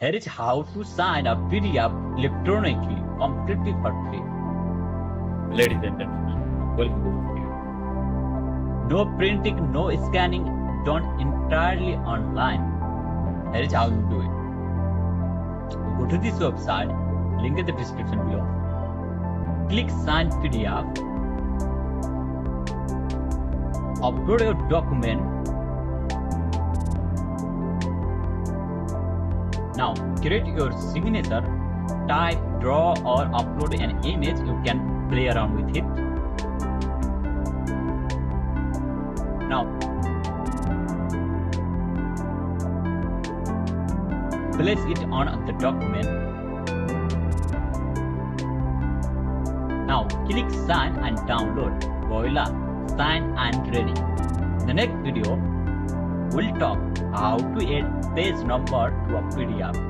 Here is how to sign a PDF electronically, completely for free. Ladies and gentlemen, welcome to the video. No printing, no scanning, done entirely online. Here is how you do it. Go to this website, link in the description below. Click Sign PDF. Upload your document. Now create your signature, type, draw or upload an image. You can play around with it. Now place it on the document. Now click sign and download. Voila, sign and ready. In the next video, we'll talk how to add page number to a PDF.